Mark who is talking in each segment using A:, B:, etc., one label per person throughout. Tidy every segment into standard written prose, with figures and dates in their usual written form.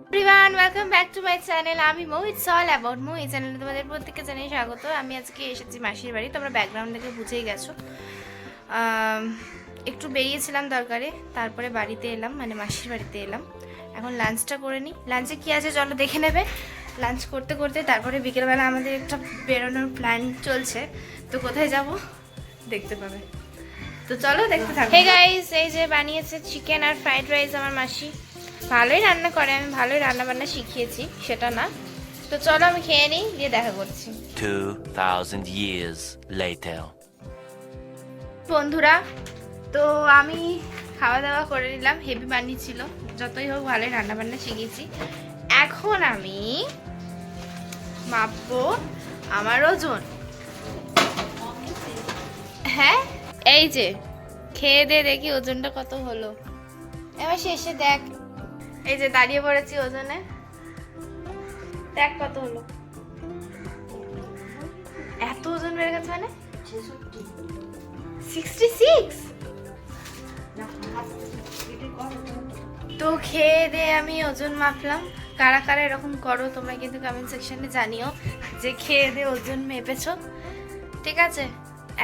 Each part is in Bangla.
A: Everyone welcome back to my channel. আমি মৌ, ইটস অল অ্যাবাউট মৌ। এই চ্যানেলে তোমাদের প্রত্যেককে জানাই স্বাগত। আমি আজকে এসেছি মাসির বাড়ি, তোমরা ব্যাকগ্রাউন্ড দেখে বুঝেই গেছো। একটু বেরিয়েছিলাম দরকারে, তারপরে বাড়িতে এলাম, মানে মাসির বাড়িতে এলাম। এখন লাঞ্চটা করে নিই। লাঞ্চে কী আছে চলো দেখে নেবে। লাঞ্চ করতে করতে তারপরে বিকেলবেলা আমাদের একটা বেরোনোর প্ল্যান চলছে, তো কোথায় যাব দেখতে পাবে। তো চলো দেখতে থাকো। হে গাইস, এই যে বানিয়েছে চিকেন আর ফ্রাইড রাইস আমার মাসি। ভালোই রান্না করে, আমি ভালোই রান্না বান্না শিখিয়েছি, সেটা না। তো চলো আমি খেয়ে নিই, দিয়ে দেখা করছি।
B: 2000 years later.
A: বন্ধুরা, তো আমি খাওয়া দাওয়া করে নিলাম, হেভি বানিয়েছিল। যতই হোক ভালোই রান্না বান্না শিখেছি। এখন আমি মাপবো আমার ওজন। হ্যাঁ, এই যে খেয়ে দিয়ে দেখি ওজনটা কত হলো। এবার শেষে দেখ, এই যে দাঁড়িয়ে পড়েছি ওজনে, দেখ কত হলো। এত ওজন বেড়ে গেছে মানে 66। তো খেয়ে দিয়ে আমি ওজন মাপলাম। কারা কারা এরকম করো তোমরা কিন্তু কমেন্ট সেকশনে জানিও যে খেয়ে দিয়ে ওজন মেপেছো। ঠিক আছে,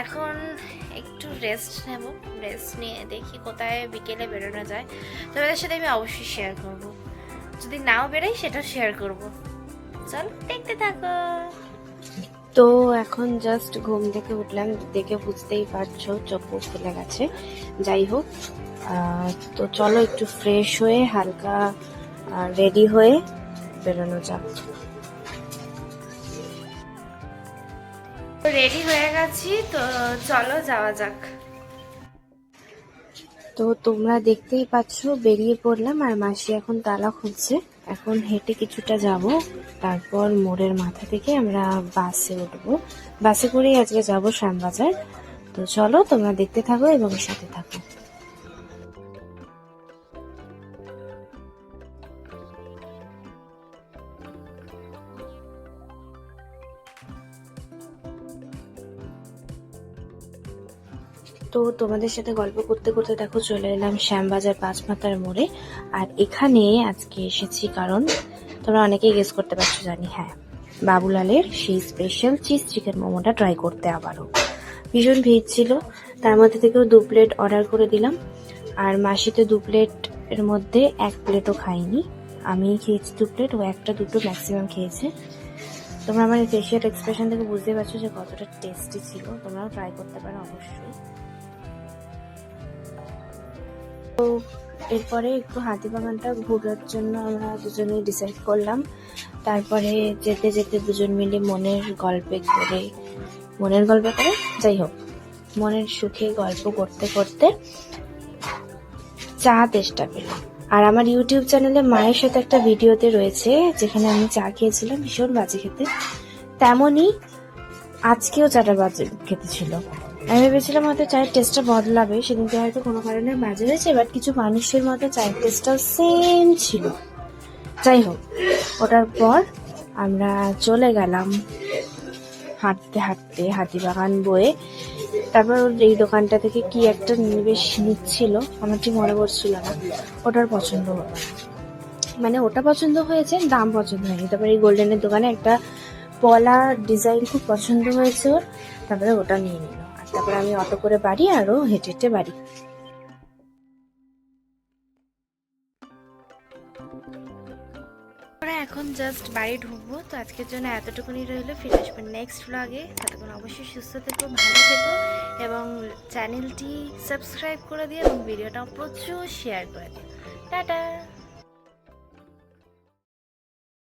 A: এখন একটু রেস্ট নেব। রেস্ট নিয়ে দেখি কোথায় বিকেলে বেরোনো যায়। তোমাদের সাথে আমি অবশ্যই শেয়ার করব, যদি নাও বেরোই সেটা শেয়ার করব। চল দেখতে থাকো।
C: তো এখন জাস্ট ঘুম থেকে উঠলাম, দেখে বুঝতেই পারছো চোখ মুখ খুলে গেছে। যাই হোক, তো চলো একটু ফ্রেশ হয়ে হালকা রেডি হয়ে বেরোনো যাক।
A: রেডি হয়ে গেছি, তো চলো যাওয়া যাক।
C: তো তোমরা দেখতেই পাচ্ছ বেরিয়ে পড়লাম, আর মাসি এখন তালা খুলছে। এখন হেঁটে কিছুটা যাব, তারপর মোড়ের মাথা থেকে আমরা বাসে উঠবো। বাসে করেই আজকে যাবো শ্যামবাজার। তো চলো তোমরা দেখতে থাকো এবং সাথে থাকো। তো তোমাদের সাথে গল্প করতে করতে দেখো চলে এলাম শ্যামবাজার পাঁচমাথার মোড়ে। আর এখানে আজকে এসেছি কারণ তোমরা অনেকেই গেস করতে পারছো জানি, হ্যাঁ, বাবুলালের সেই স্পেশাল চিজ চিকেন মোমোটা ট্রাই করতে আবারও। ভীষণ ভিড় ছিল, তার মধ্যে থেকেও 2 প্লেট অর্ডার করে দিলাম। আর মাসিতে 2 প্লেট এর মধ্যে 1 প্লেটও খাইনি। আমি খেয়েছি 2 প্লেট, ও 1টা 2টো ম্যাক্সিমাম খেয়েছে। তোমরা আমার ফেশিয়াল এক্সপ্রেশন থেকে বুঝতে পারছো যে কতটা টেস্টি ছিল। তোমরাও ট্রাই করতে পারো অবশ্যই। তো এরপরে একটু হাতিবাগানটা ঘোরার জন্য আমরা দুজনেই ডিসাইড করলাম। তারপরে যেতে যেতে দুজন মিলে মনের গল্পে করে যাই হোক, মনের সুখে গল্প করতে করতে চা তেষ্টা পেল। আর আমার ইউটিউব চ্যানেলে মায়ের সাথে একটা ভিডিওতে রয়েছে যেখানে আমি চা খেয়েছিলাম ভীষণ বাজে খেতে, তেমনই আজকেও চাটা বাজে খেতে ছিল। আমি ভেবেছিলাম হয়তো চায়ের টেস্টটা বদলাবে, সেদিনকে হয়তো কোনো কারণে বাজে হয়েছে, বাট কিছু মানুষের মতো চায়ের টেস্টটাও সেম ছিল। যাই হোক, ওটার পর আমরা চলে গেলাম হাঁটতে হাঁটতে হাতিবাগান বয়ে। তারপর এই দোকানটা থেকে কি একটা বেশ নিচ্ছিল, আমার ঠিক মনে পড়ছিল না। ওটার পছন্দ হলো, মানে ওটা পছন্দ হয়েছে, দাম পছন্দ হয়নি। তারপরে এই গোল্ডেনের দোকানে একটা পলা ডিজাইন খুব পছন্দ হয়েছে ওর, তারপরে ওটা নিয়ে নিল। আর তারপরে আমি অটো করে বাড়ি, আরও হেঁটে হেঁটে বাড়ি।
A: আমরা এখন জাস্ট বাড়ি ঢুকবো। তো আজকের জন্য এতটুকুনি রইলো, ফিরে আসবো নেক্সট ব্লগে। ততক্ষণ অবশ্যই সুস্থ থেকো, ভালো থেকো এবং চ্যানেলটি সাবস্ক্রাইব করে দিও এবং ভিডিওটা প্রচুর শেয়ার করে দিও। টাটা।